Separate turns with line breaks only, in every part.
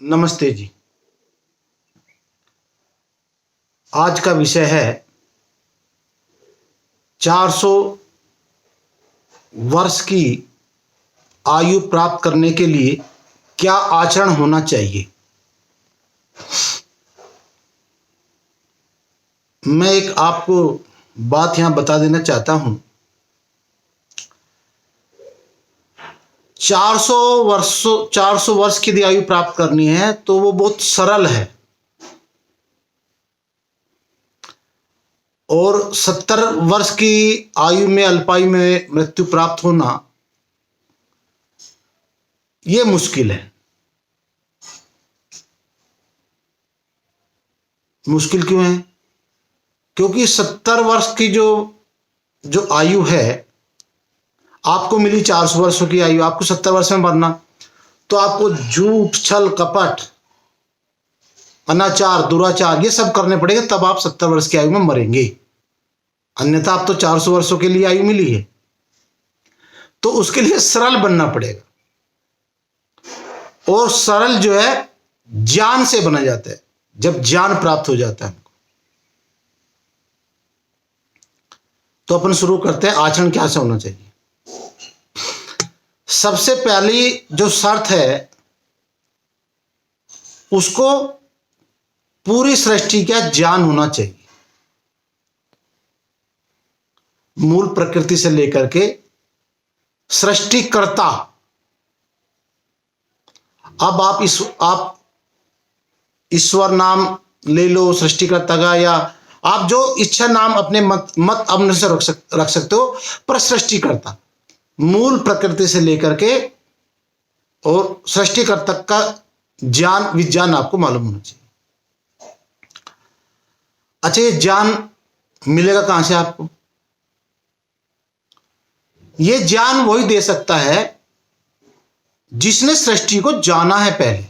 नमस्ते जी। आज का विषय है 400 वर्ष की आयु प्राप्त करने के लिए क्या आचरण होना चाहिए। मैं एक आपको बात यहां बता देना चाहता हूं। 400 वर्ष की यदि आयु प्राप्त करनी है तो वो बहुत सरल है, और 70 वर्ष की आयु में अल्पायु में मृत्यु प्राप्त होना ये मुश्किल है। मुश्किल क्यों है? क्योंकि 70 वर्ष की जो जो आयु है, आपको मिली 400 वर्षों की आयु, आपको 70 वर्ष में मरना, तो आपको झूठ, छल, कपट, अनाचार, दुराचार ये सब करने पड़ेंगे, तब आप 70 वर्ष की आयु में मरेंगे। अन्यथा आप तो 400 वर्षों के लिए आयु मिली है, तो उसके लिए सरल बनना पड़ेगा। और सरल जो है ज्ञान से बना जाता है, जब ज्ञान प्राप्त हो जाता है। तो अपन शुरू करते हैं, आचरण क्या से होना चाहिए। सबसे पहली जो शर्त है, उसको पूरी सृष्टि का ज्ञान होना चाहिए, मूल प्रकृति से लेकर के सृष्टिकर्ता। अब आप ईश्वर नाम ले लो सृष्टिकर्ता का, या आप जो इच्छा नाम अपने मत अपने से रख सकते हो, पर सृष्टिकर्ता मूल प्रकृति से लेकर के और सृष्टिकर्ता का ज्ञान विज्ञान आपको मालूम होना चाहिए। अच्छा, ये ज्ञान मिलेगा कहां से आपको? ये ज्ञान वही दे सकता है जिसने सृष्टि को जाना है पहले,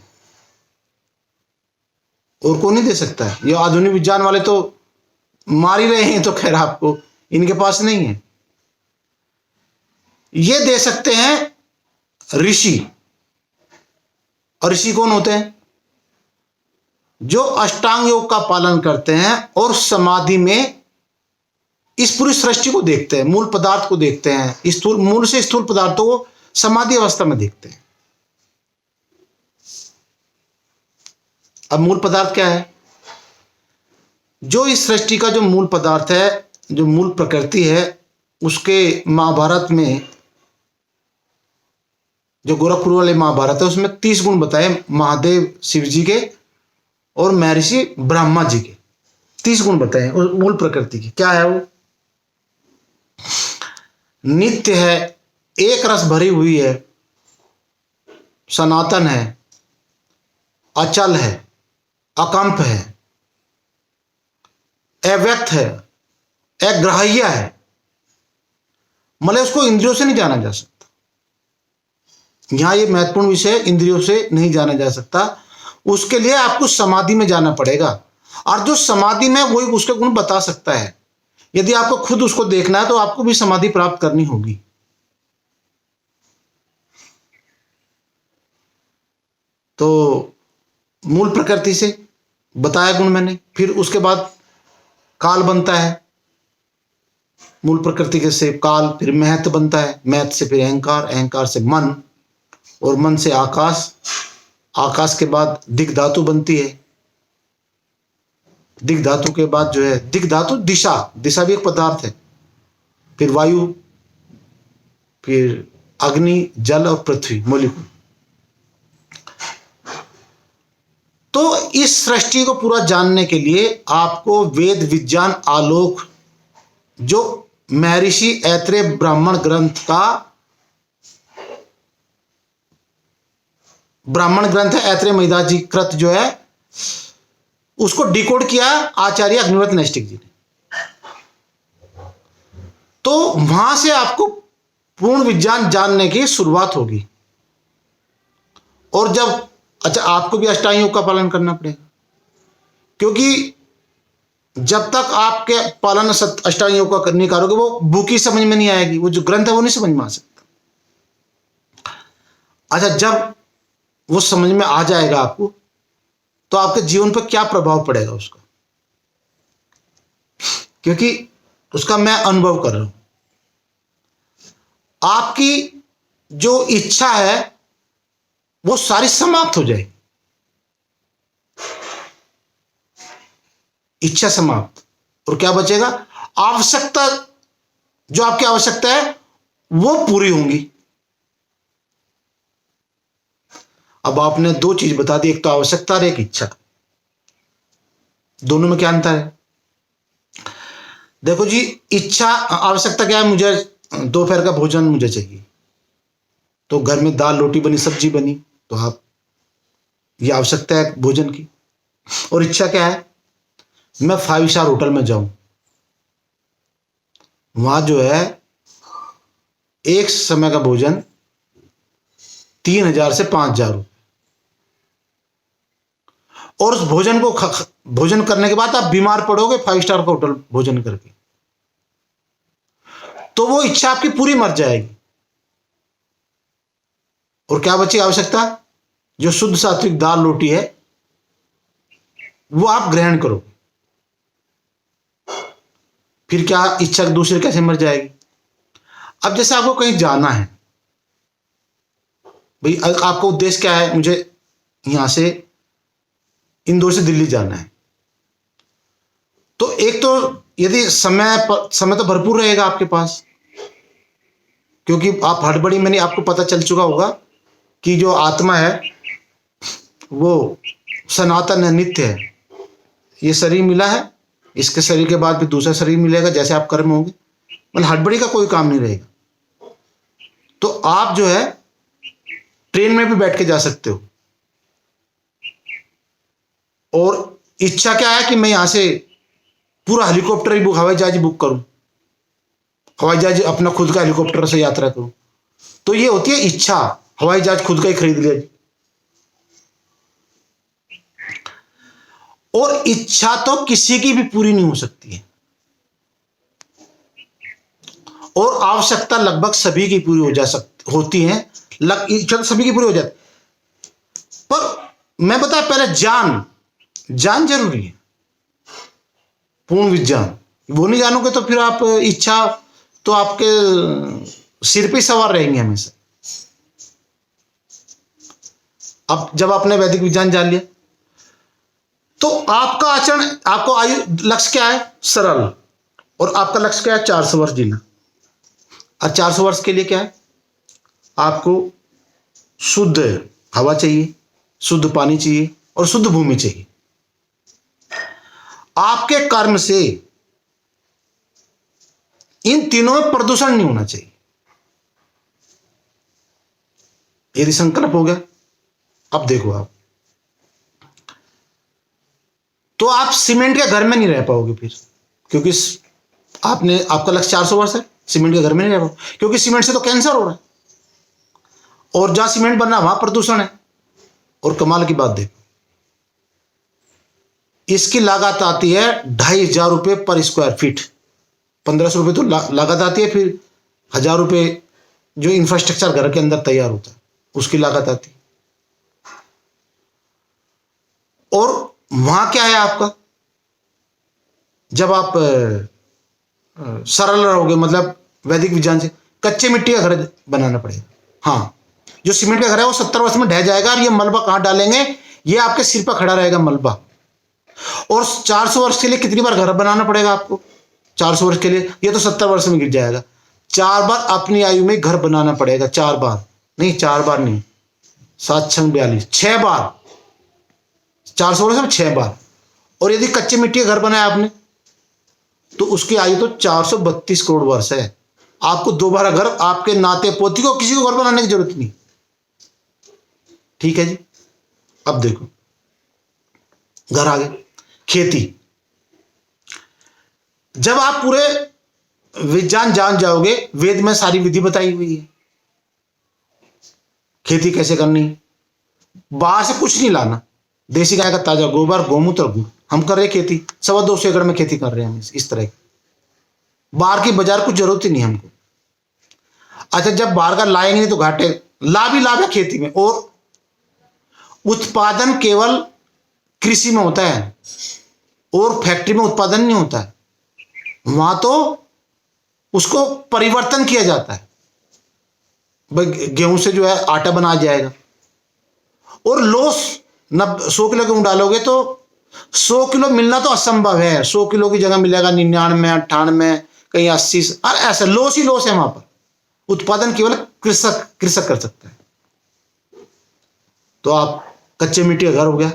और कौन नहीं दे सकता है। ये आधुनिक विज्ञान वाले तो मार ही रहे हैं, तो खैर आपको इनके पास नहीं है। ये दे सकते हैं ऋषि। और ऋषि कौन होते हैं? जो अष्टांग योग का पालन करते हैं और समाधि में इस पूरी सृष्टि को देखते हैं, मूल पदार्थ को देखते हैं, स्थूल मूल से स्थूल पदार्थों को समाधि अवस्था में देखते हैं। अब मूल पदार्थ क्या है? जो इस सृष्टि का जो मूल पदार्थ है, जो मूल प्रकृति है, उसके महाभारत में, जो गोरखपुर वाले महाभारत है, उसमें 30 गुण बताए महादेव शिव जी के और महर्षि ब्रह्मा जी के। 30 गुण बताए मूल प्रकृति के। क्या है वो? नित्य है, एक रस भरी हुई है, सनातन है, अचल है, अकंप है, अव्यक्त है, अग्राह्य है। मतलब उसको इंद्रियों से नहीं जाना जा सकता। यहां ये महत्वपूर्ण विषय, इंद्रियों से नहीं जाना जा सकता। उसके लिए आपको समाधि में जाना पड़ेगा, और जो समाधि में वही उसके गुण बता सकता है। यदि आपको खुद उसको देखना है तो आपको भी समाधि प्राप्त करनी होगी। तो मूल प्रकृति से बताया गुण मैंने। फिर उसके बाद काल बनता है, मूल प्रकृति के से काल, फिर महत बनता है, महत से फिर अहंकार, अहंकार से मन, और मन से आकाश, आकाश के बाद दिग् धातु बनती है, दिग् धातु के बाद जो है दिग् धातु दिशा, दिशा भी एक पदार्थ है, फिर वायु, फिर अग्नि, जल और पृथ्वी, मॉलिक्यूल। तो इस सृष्टि को पूरा जानने के लिए आपको वेद विज्ञान आलोक, जो महर्षि ऐत्रेय ब्राह्मण ग्रंथ का, ब्राह्मण ग्रंथ है ऐत्रेय महिदास जी कृत, जो है उसको डिकोड किया आचार्य अग्निव्रत नैष्टिक जी ने। तो वहां से आपको पूर्ण विज्ञान जानने की शुरुआत होगी। और जब, अच्छा, आपको भी अष्टांग योग का पालन करना पड़ेगा, क्योंकि जब तक आपके पालन अष्टांग योग का नहीं करोगे, वो बुक ही समझ में नहीं आएगी, वो जो ग्रंथ है वो नहीं समझ में आ सकता। अच्छा, जब वो समझ में आ जाएगा आपको, तो आपके जीवन पर क्या प्रभाव पड़ेगा उसका, क्योंकि उसका मैं अनुभव कर रहा हूं। आपकी जो इच्छा है वो सारी समाप्त हो जाएगी, इच्छा समाप्त, और क्या बचेगा, आवश्यकता, जो आपकी आवश्यकता है वो पूरी होंगी। अब आपने दो चीज बता दी, एक तो आवश्यकता और एक इच्छा। दोनों में क्या अंतर है? देखो जी, इच्छा, आवश्यकता क्या है, मुझे दोपहर का भोजन मुझे चाहिए, तो घर में दाल रोटी बनी, सब्जी बनी, तो आप, ये आवश्यकता है भोजन की। और इच्छा क्या है, मैं 5 स्टार होटल में जाऊं, वहां जो है एक समय का भोजन 3,000 से 5,000 रुपये, और उस भोजन को भोजन करने के बाद आप बीमार पड़ोगे 5 स्टार का होटल भोजन करके, तो वो इच्छा आपकी पूरी मर जाएगी। और क्या बची आवश्यकता, जो शुद्ध सात्विक दाल रोटी है वो आप ग्रहण करो, फिर क्या इच्छा दूसरे कैसे मर जाएगी। अब जैसे आपको कहीं जाना है, भाई आपका उद्देश्य क्या है, मुझे यहां से इंदौर से दिल्ली जाना है, तो एक तो यदि समय तो भरपूर रहेगा आपके पास, क्योंकि आप हड़बड़ी में नहीं, आपको पता चल चुका होगा कि जो आत्मा है वो सनातन है, नित्य है, ये शरीर मिला है, इसके शरीर के बाद भी दूसरा शरीर मिलेगा, जैसे आप कर्म होंगे, मतलब हड़बड़ी का कोई काम नहीं रहेगा। तो आप जो है ट्रेन में भी बैठ के जा सकते हो, और इच्छा क्या है कि मैं यहां से पूरा हेलीकॉप्टर ही बुक, हवाई जहाज बुक करूं, हवाई जहाज अपना खुद का हेलीकॉप्टर से यात्रा करूं, तो ये होती है इच्छा, हवाई जहाज खुद का ही खरीद लिया जी। और इच्छा तो किसी की भी पूरी नहीं हो सकती है, और आवश्यकता लगभग सभी की पूरी हो जा सकती होती है, इच्छा तो सभी की पूरी हो जाती, पर मैं बताया पहले, जान जरूरी है, पूर्ण विज्ञान, वो नहीं जानोगे तो फिर आप इच्छा तो आपके सिर पे सवार रहेंगे हमेशा। अब जब आपने वैदिक विज्ञान जान लिया, तो आपका आचरण, आपको आयु लक्ष्य क्या है, सरल, और आपका लक्ष्य क्या है, 400 वर्ष जीना। और 400 वर्ष के लिए क्या है, आपको शुद्ध हवा चाहिए, शुद्ध पानी चाहिए, और शुद्ध भूमि चाहिए। आपके कर्म से इन तीनों में प्रदूषण नहीं होना चाहिए। यदि संकल्प हो गया, अब देखो आप, तो आप सीमेंट के घर में नहीं रह पाओगे फिर, क्योंकि आपका लक्ष्य 400 वर्ष है, सीमेंट के घर में नहीं रह पाओगे, क्योंकि सीमेंट से तो कैंसर हो रहा है, और जहां सीमेंट बना वहां प्रदूषण है। और कमाल की बात देखो, इसकी लागत आती है 2,500 रुपये पर स्क्वायर फीट, 1,500 रुपये तो लागत आती है, फिर 1,000 रुपये जो इंफ्रास्ट्रक्चर घर के अंदर तैयार होता है उसकी लागत आती है। और वहां क्या है आपका, जब आप सरल रहोगे, मतलब वैदिक विज्ञान से, कच्चे मिट्टी का घर बनाना पड़ेगा। हाँ, जो सीमेंट का घर है वो 70 वर्ष में ढह जाएगा, और ये मलबा कहां डालेंगे, ये आपके सिर पर खड़ा रहेगा मलबा। और 400 वर्ष के लिए कितनी बार घर बनाना पड़ेगा आपको, 400 वर्ष के लिए, ये तो 70 वर्ष में गिर जाएगा, 4 बार अपनी आयु में घर बनाना पड़ेगा, 4 बार नहीं, 4 बार नहीं, 7 6 42, 6 बार, 400 वर्ष में 6 बार। और यदि कच्चे मिट्टी का घर बनाया आपने, तो उसकी आयु तो 432 करोड़ वर्ष है। आपको दोबारा घर, आपके नाते पोती को किसी को घर बनाने की जरूरत नहीं। ठीक है जी, अब देखो, घर आ गए, खेती। जब आप पूरे विज्ञान जान जाओगे, वेद में सारी विधि बताई हुई है, खेती कैसे करनी, बाहर से कुछ नहीं लाना, देसी गाय का ताजा गोबर, गोमूत्र, गुड़, हम कर रहे खेती, 250 एकड़ में खेती कर रहे हैं हम, इस तरह की, बाहर की बाजार कुछ जरूरत ही नहीं हमको। अच्छा, जब बाहर का लाएंगे नहीं तो घाटे, लाभ ही लाभ है खेती में। और उत्पादन केवल कृषि में होता है और फैक्ट्री में उत्पादन नहीं होता है। वहां तो उसको परिवर्तन किया जाता है। भाई गेहूं से जो है आटा बनाया जाएगा, और लॉस 100 किलो गेहूं डालोगे तो 100 किलो मिलना तो असंभव है। 100 किलो की जगह मिलेगा 99, 98, कहीं 80, और ऐसा लॉस ही लॉस है वहां पर। उत्पादन केवल कृषक कर सकता है। तो आप कच्चे मिट्टी का घर हो गया।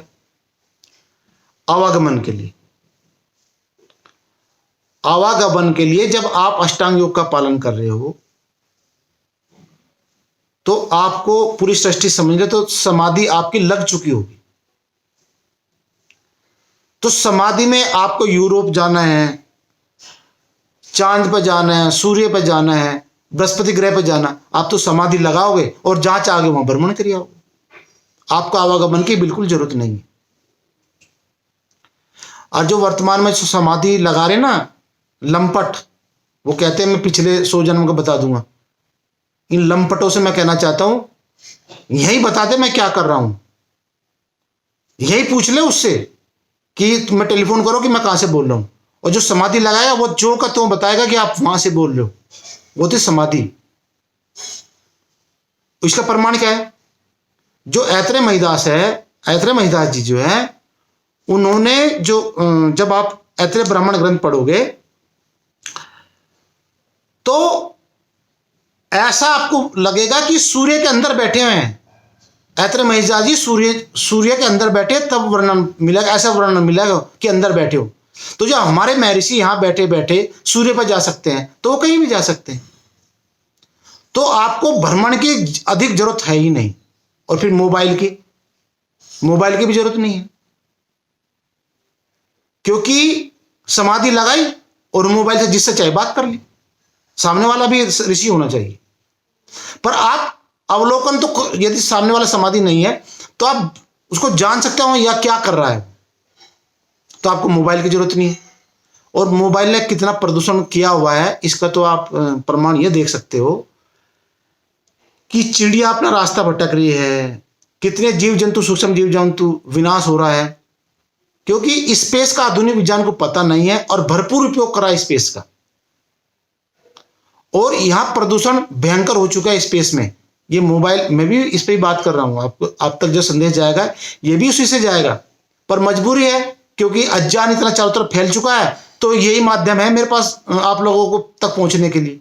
आवागमन के लिए जब आप अष्टांग योग का पालन कर रहे हो तो आपको पूरी सृष्टि समझ ले तो समाधि आपकी लग चुकी होगी। तो समाधि में आपको यूरोप जाना है, चांद पर जाना है, सूर्य पर जाना है, बृहस्पति ग्रह पर जाना, आप तो समाधि लगाओगे और जहां चाहोगे वहां भ्रमण करिए आओगे। आपको आवागमन की बिल्कुल जरूरत नहीं है। और जो वर्तमान में समाधि लगा रहे ना लंपट, वो कहते हैं मैं पिछले 100 जन्म का बता दूंगा। इन लंपटों से मैं कहना चाहता हूं, यही बता दे मैं क्या कर रहा हूं। यही पूछ ले उससे कि तुम्हें टेलीफोन करो कि मैं कहां से बोल रहा हूं, और जो समाधि लगाया वो जो का तो बताएगा कि आप वहां से बोल रहे हो। वो थी समाधि। इसका प्रमाण क्या है? जो ऐत्रेय महिदास है, ऐत्रेय महिदास जी जो है, उन्होंने जो जब आप ऐत्रेय ब्राह्मण ग्रंथ पढ़ोगे तो ऐसा आपको लगेगा कि सूर्य के अंदर बैठे हुए हैं। ऐत्रेय महिदास जी सूर्य के अंदर बैठे तब वर्णन मिलेगा, ऐसा वर्णन मिलेगा कि अंदर बैठे हो। तो जो हमारे महर्षि यहां बैठे बैठे सूर्य पर जा सकते हैं तो वो कहीं भी जा सकते हैं। तो आपको भ्रमण की अधिक जरूरत है ही नहीं। और फिर मोबाइल की भी जरूरत नहीं है, क्योंकि समाधि लगाई और मोबाइल से जिससे चाहे बात कर ली। सामने वाला भी ऋषि होना चाहिए, पर आप अवलोकन तो, यदि सामने वाला समाधि नहीं है तो आप उसको जान सकते हो या क्या कर रहा है। तो आपको मोबाइल की जरूरत नहीं है। और मोबाइल ने कितना प्रदूषण किया हुआ है इसका तो आप प्रमाण ये देख सकते हो कि चिड़िया अपना रास्ता भटक रही है, कितने जीव जंतु, सूक्ष्म जीव जंतु विनाश हो रहा है, क्योंकि स्पेस का आधुनिक विज्ञान को पता नहीं है और भरपूर उपयोग करा स्पेस का। और यहां प्रदूषण भयंकर हो चुका है स्पेस में। ये मोबाइल, मैं भी इस पे ही बात कर रहा हूं, आपको आप तक जो संदेश जाएगा ये भी उसी से जाएगा, पर मजबूरी है क्योंकि अज्ञान इतना चारों तरफ फैल चुका है। तो यही माध्यम है मेरे पास आप लोगों को तक पहुंचने के लिए।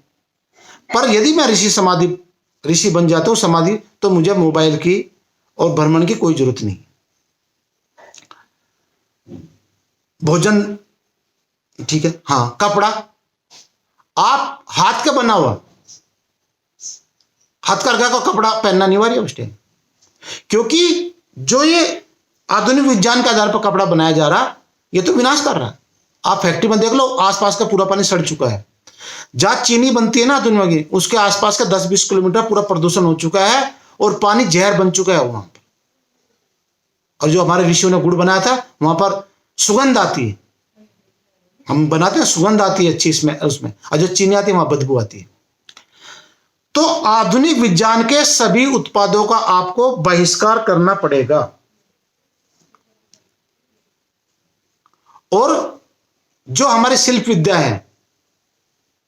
पर यदि मैं ऋषि बन जाता हूं समाधि, तो मुझे मोबाइल की और भ्रमण की कोई जरूरत नहीं। भोजन ठीक है, हाँ। कपड़ा आप हाथ का बना हुआ, हथकरघा का कपड़ा पहनना अनिवार्य उस टाइम, क्योंकि जो ये आधुनिक विज्ञान के आधार पर कपड़ा बनाया जा रहा ये तो विनाश कर रहा है। आप फैक्ट्री में देख लो, आसपास का पूरा पानी सड़ चुका है। जहां चीनी बनती है ना दुनिया की, उसके आसपास का 10-20 किलोमीटर पूरा प्रदूषण हो चुका है और पानी जहर बन चुका है वहां पर। और जो हमारे ऋषियों ने गुड़ बनाया था वहां पर सुगंध आती है, हम बनाते हैं सुगंध आती है अच्छी उसमें, और जो चीनी आती है वहां बदबू आती है। तो आधुनिक विज्ञान के सभी उत्पादों का आपको बहिष्कार करना पड़ेगा। और जो हमारी शिल्प विद्या है,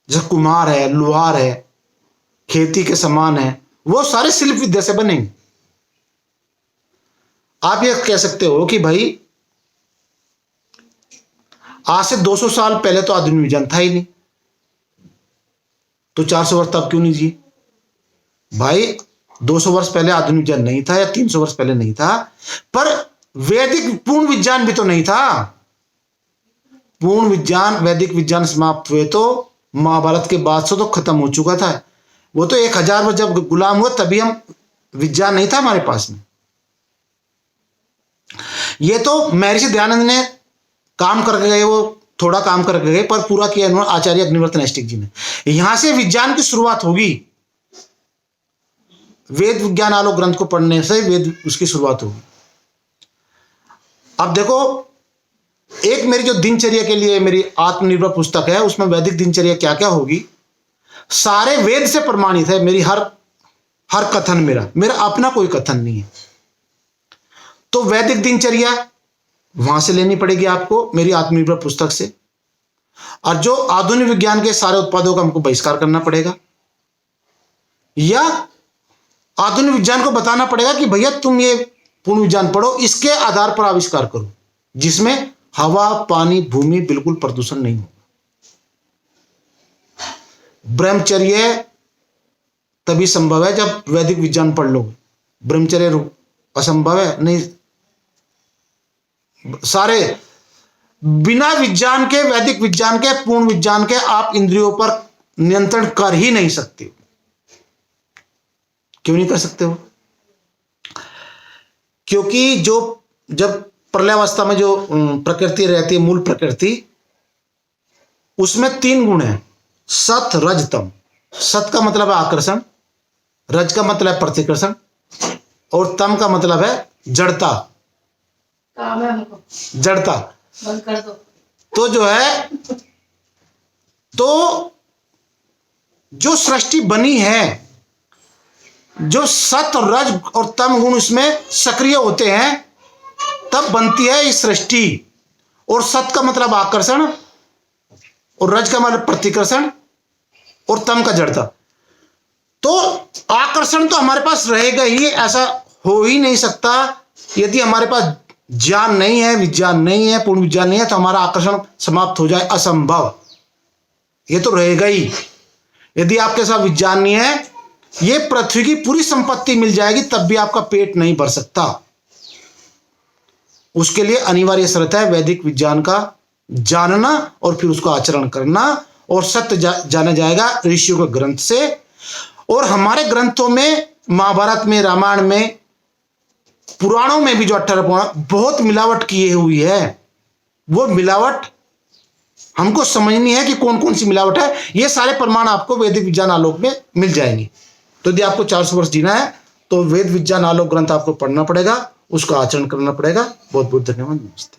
जैसे कुम्हार है, लोहार है, खेती के सामान है, वो सारे शिल्प विद्या से बनेंगे। आप ये कह सकते हो कि भाई आज से 200 साल पहले तो आधुनिक विज्ञान था ही नहीं, तो 400 वर्ष तब क्यों नहीं जी? भाई 200 वर्ष पहले आधुनिक विज्ञान नहीं था या 300 वर्ष पहले नहीं था, पर वैदिक पूर्ण विज्ञान भी तो नहीं था। पूर्ण विज्ञान, वैदिक विज्ञान समाप्त हुए तो महाभारत के बाद से तो खत्म हो चुका था। वो तो 1000 वर्ष जब गुलाम हुआ तभी हम विज्ञान नहीं था हमारे पास में। ये तो महर्षि दयानंद ने काम करके गए, वो थोड़ा काम करके गए, पर पूरा किया उन्होंने आचार्य अग्निवर्त नैष्टिक जी ने। यहां से विज्ञान की शुरुआत होगी। वेद विज्ञान आलोक ग्रंथ को पढ़ने से वेद उसकी शुरुआत होगी। अब देखो, एक मेरी जो दिनचर्या के लिए मेरी आत्मनिर्भर पुस्तक है, उसमें वैदिक दिनचर्या क्या क्या होगी सारे वेद से प्रमाणित है। मेरी हर कथन मेरा अपना कोई कथन नहीं है। तो वैदिक दिनचर्या वहां से लेनी पड़ेगी आपको, मेरी आत्मनिर्भर पुस्तक से। और जो आधुनिक विज्ञान के सारे उत्पादों का हमको बहिष्कार करना पड़ेगा, या आधुनिक विज्ञान को बताना पड़ेगा कि भैया तुम ये पूर्ण विज्ञान पढ़ो, इसके आधार पर आविष्कार करो जिसमें हवा, पानी, भूमि बिल्कुल प्रदूषण नहीं हो। ब्रह्मचर्य तभी संभव है जब वैदिक विज्ञान पढ़ लो, ब्रह्मचर्य असंभव है। नहीं, सारे बिना विज्ञान के, वैदिक विज्ञान के, पूर्ण विज्ञान के आप इंद्रियों पर नियंत्रण कर ही नहीं सकते हो। क्यों नहीं कर सकते हो? क्योंकि जो जब प्रलयावस्था में जो प्रकृति रहती है, मूल प्रकृति, उसमें 3 गुण हैं, सत, रज, तम। सत का मतलब है आकर्षण, रज का मतलब है प्रतिकर्षण, और तम का मतलब है जड़ता।
काम है हमको,
जड़ता
बंद कर दो।
तो जो है, तो जो सृष्टि बनी है, जो सत, रज और तम गुण उसमें सक्रिय होते हैं, तब बनती है इस सृष्टि। और सत का मतलब आकर्षण, और रज का मतलब प्रतिकर्षण, और तम का जड़ता। तो आकर्षण तो हमारे पास रहेगा ही, ऐसा हो ही नहीं सकता। यदि हमारे पास ज्ञान नहीं है, विज्ञान नहीं है, पूर्ण विज्ञान नहीं है, तो हमारा आकर्षण समाप्त हो जाए, असंभव। ये तो रहेगा ही। यदि आपके साथ विज्ञान नहीं है, ये पृथ्वी की पूरी संपत्ति मिल जाएगी, तब भी आपका पेट नहीं भर सकता। उसके लिए अनिवार्य शर्त है वैदिक विज्ञान का जानना और फिर उसका आचरण करना। और सत्य जाना जाएगा ऋषियों के ग्रंथ से। और हमारे ग्रंथों में, महाभारत में, रामायण में, पुराणों में भी जो 18 पुराण, बहुत मिलावट की हुई है। वो मिलावट हमको समझनी है कि कौन कौन सी मिलावट है। ये सारे प्रमाण आपको वैदिक विज्ञान आलोक में मिल जाएंगे। तो यदि आपको 400 वर्ष जीना है तो वेद विज्ञान आलोक ग्रंथ आपको पढ़ना पड़ेगा, उसका आचरण करना पड़ेगा। बहुत बहुत धन्यवाद, नमस्ते।